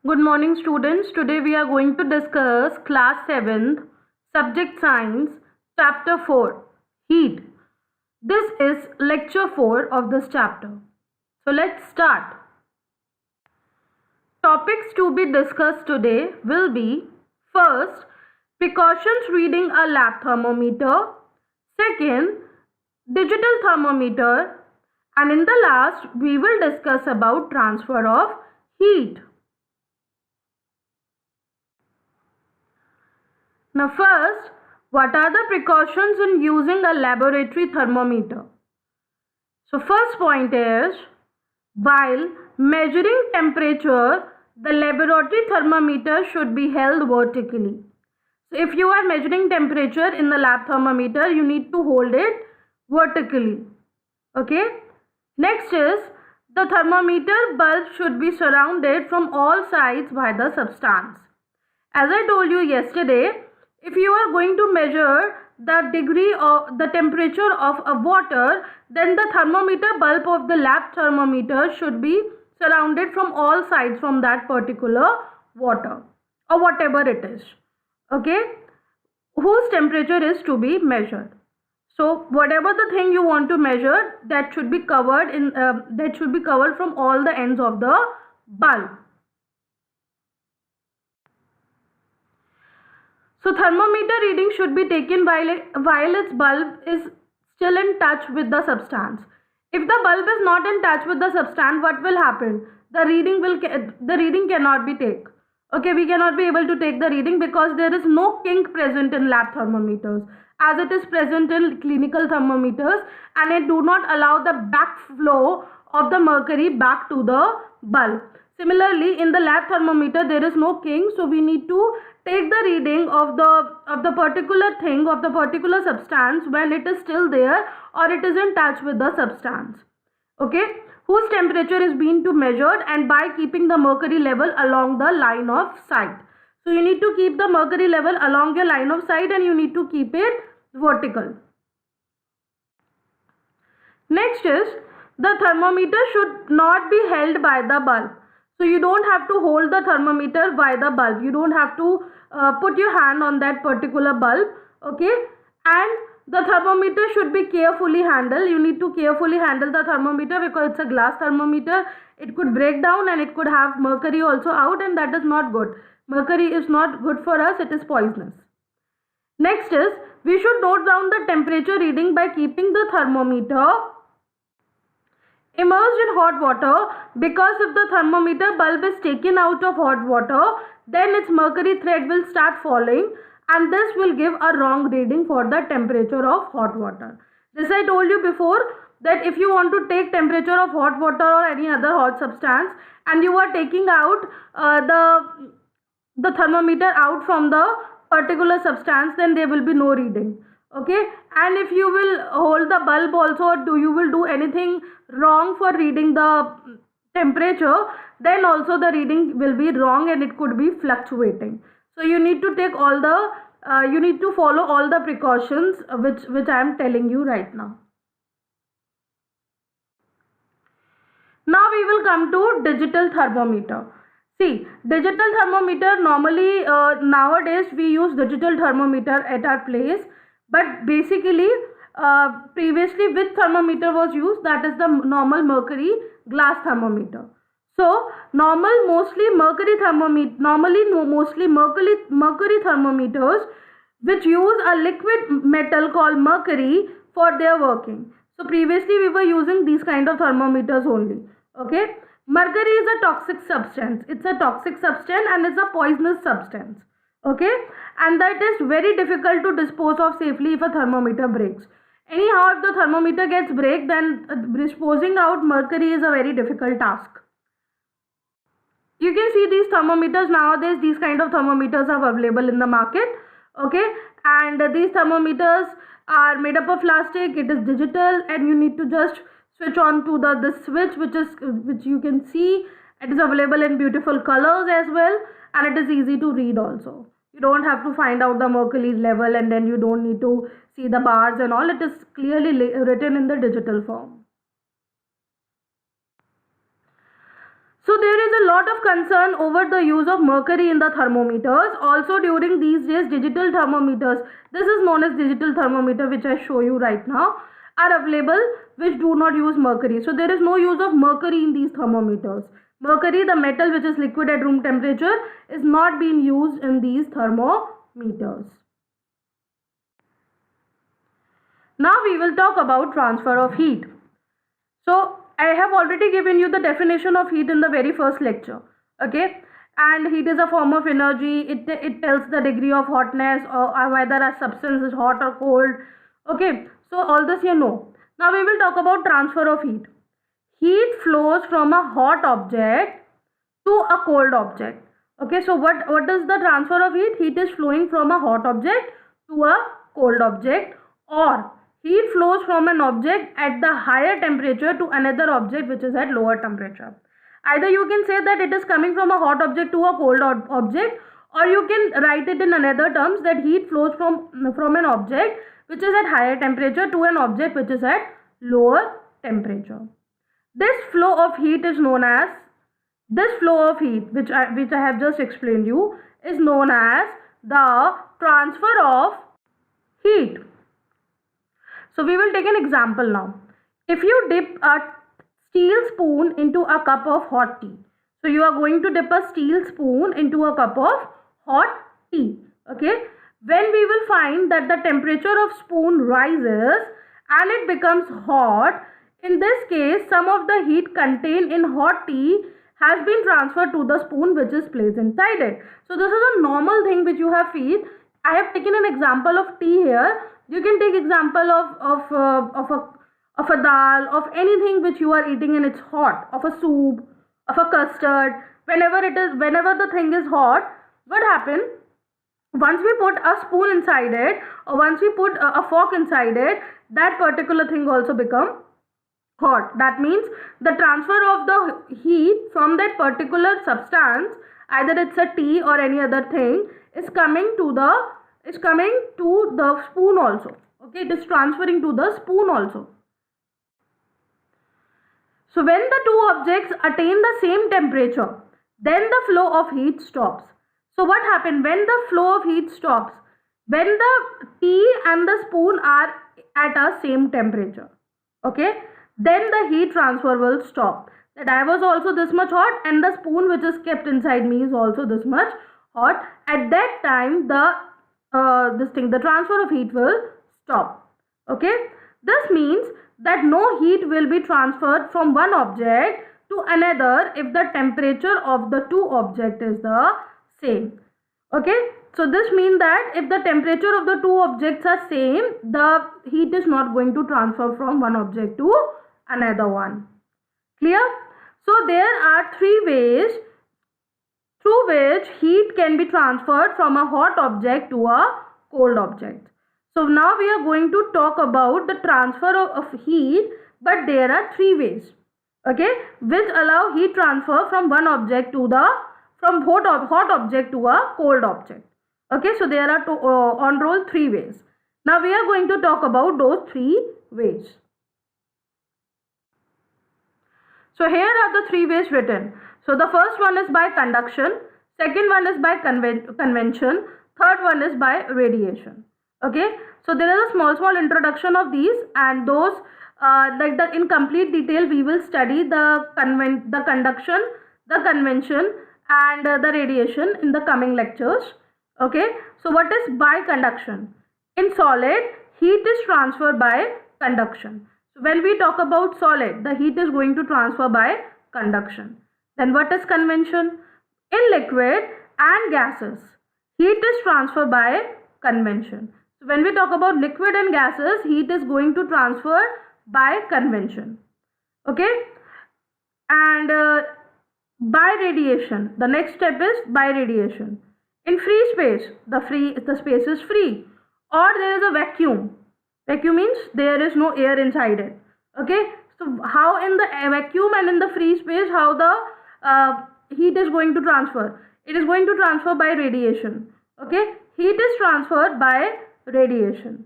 Good morning students. Today we are going to discuss class 7th subject science chapter 4 heat. This is lecture 4 of this chapter. So let's start. Topics to be discussed today will be first precautions reading a lab thermometer, second digital thermometer, and in the last we will discuss about transfer of heat. Now first, what are the precautions in using a laboratory thermometer? So first point is, while measuring temperature, the laboratory thermometer should be held vertically. So if you are measuring temperature in the lab thermometer, you need to hold it vertically. Okay. Next is, the thermometer bulb should be surrounded from all sides by the substance. As I told you yesterday, if you are going to measure the degree of the temperature of a water, then the thermometer bulb of the lab thermometer should be surrounded from all sides from that particular water or whatever it is, okay, whose temperature is to be measured. So whatever the thing you want to measure, that should be covered from all the ends of the bulb. So thermometer reading should be taken while its bulb is still in touch with the substance. If the bulb is not in touch with the substance, what will happen? The reading cannot be taken. Okay, we cannot be able to take the reading because there is no kink present in lab thermometers as it is present in clinical thermometers, and it do not allow the backflow of the mercury back to the bulb. Similarly, in the lab thermometer there is no kink, so we need to take the reading of the particular thing, of the particular substance when it is still there or it is in touch with the substance, okay, whose temperature is being to measured, and by keeping the mercury level along the line of sight. So you need to keep the mercury level along your line of sight and you need to keep it vertical. Next is, the thermometer should not be held by the bulb. So you don't have to hold the thermometer by the bulb. You don't have to put your hand on that particular bulb, okay, and the thermometer should be carefully handled. You need to carefully handle the thermometer because it's a glass thermometer. It could break down and it could have mercury also out, and that is not good. Mercury is not good for us. It is poisonous. Next is, we should note down the temperature reading by keeping the thermometer immersed in hot water, because if the thermometer bulb is taken out of hot water, then its mercury thread will start falling and this will give a wrong reading for the temperature of hot water. This I told you before, that if you want to take temperature of hot water or any other hot substance and you are taking out the thermometer out from the particular substance, then there will be no reading, okay. And if you will hold the bulb also, or you will do anything wrong for reading the temperature, then also the reading will be wrong and it could be fluctuating. So you need to take all the you need to follow all the precautions which I am telling you right now. Now we will come to digital thermometer. See, digital thermometer, normally nowadays we use digital thermometer at our place, but basically previously which thermometer was used? That is the normal mercury glass thermometer. So mostly mercury thermometers which use a liquid metal called mercury for their working. So previously we were using these kind of thermometers only, okay. Mercury is a toxic substance. It's a toxic substance and it's a poisonous substance, okay, and that is very difficult to dispose of safely if a thermometer breaks. Anyhow, if the thermometer gets break, then disposing out mercury is a very difficult task. You can see these thermometers nowadays. These kind of thermometers are available in the market, okay, and these thermometers are made up of plastic. It is digital and you need to just switch on to the switch which you can see. It is available in beautiful colors as well, and it is easy to read also. You don't have to find out the mercury level and then you don't need to see the bars and all. It is clearly written in the digital form. So there is a lot of concern over the use of mercury in the thermometers. Also during these days, digital thermometers, this is known as digital thermometer, which I show you right now, are available which do not use mercury. So there is no use of mercury in these thermometers. Mercury, the metal which is liquid at room temperature, is not being used in these thermometers. Now we will talk about transfer of heat. So I have already given you the definition of heat in the very first lecture. Okay, and heat is a form of energy. It tells the degree of hotness or whether a substance is hot or cold. Okay, so all this you know. Now we will talk about transfer of heat. Heat flows from a hot object to a cold object. Okay, so what is the transfer of heat? Heat is flowing from a hot object to a cold object, or heat flows from an object at the higher temperature to another object which is at lower temperature. Either you can say that it is coming from a hot object to a cold object, or you can write it in another terms that heat flows from an object which is at higher temperature to an object which is at lower temperature. This flow of heat, which I have just explained you, is known as the transfer of heat. So we will take an example now. If you dip a steel spoon into a cup of hot tea. So you are going to dip a steel spoon into a cup of hot tea. Okay. When we will find that the temperature of spoon rises and it becomes hot, in this case some of the heat contained in hot tea has been transferred to the spoon which is placed inside it. So this is a normal thing which you have seen. I have taken an example of tea here. You can take example of a dal, of anything which you are eating and it's hot, of a soup, of a custard. Whenever the thing is hot, what happens? Once we put a spoon inside it, or once we put a fork inside it, that particular thing also become hot. That means the transfer of the heat from that particular substance, either it's a tea or any other thing, is coming to the spoon also. Okay, it is transferring to the spoon also. So when the two objects attain the same temperature, then the flow of heat stops. So what happens when the flow of heat stops? When the tea and the spoon are at a same temperature. Okay, then the heat transfer will stop. That I was also this much hot and the spoon which is kept inside me is also this much hot. At that time the transfer of heat will stop. Okay, this means that no heat will be transferred from one object to another if the temperature of the two objects is the same. Okay, so this means that if the temperature of the two objects are same, the heat is not going to transfer from one object to another one. Clear? So there are three ways through which heat can be transferred from a hot object to a cold object. So now we are going to talk about the transfer of heat, but there are three ways, okay, which allow heat transfer from one object to from hot object to a cold object. Okay, so there are on roll three ways. Now we are going to talk about those three ways. So here are the three ways written. So the first one is by conduction, second one is by convention, third one is by radiation. Okay, so there is a small introduction of these, and those in complete detail we will study the conduction, the convention and the radiation in the coming lectures. Okay, so what is by conduction? In solid, heat is transferred by conduction. So when we talk about solid, the heat is going to transfer by conduction. Then what is convention? In liquid and gases, heat is transferred by convention. So when we talk about liquid and gases, heat is going to transfer by convention. Okay, and by radiation, the next step is by radiation. In free space, the space is free, or there is a vacuum. Vacuum means there is no air inside it. Okay, so how in the vacuum and in the free space, how the heat is going to transfer? It is going to transfer by radiation. Okay, heat is transferred by radiation.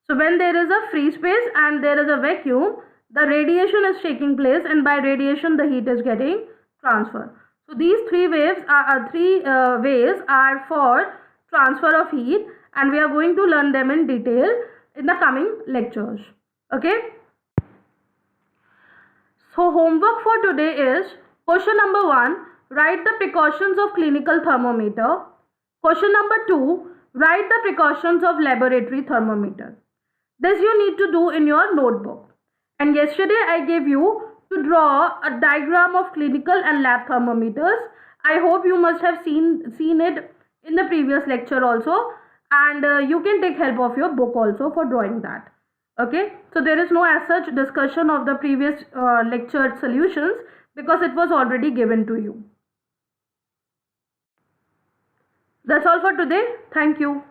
So when there is a free space and there is a vacuum, the radiation is taking place, and by radiation the heat is getting transfer. So these three ways are for transfer of heat, and we are going to learn them in detail in the coming lectures. Okay. So homework for today is question number 1, write the precautions of clinical thermometer. Question number 2, write the precautions of laboratory thermometer. This you need to do in your notebook. And yesterday I gave you to draw a diagram of clinical and lab thermometers. I hope you must have seen it in the previous lecture also, and you can take help of your book also for drawing that. Okay, so there is no as such discussion of the previous lecture solutions because it was already given to you. That's all for today. Thank you.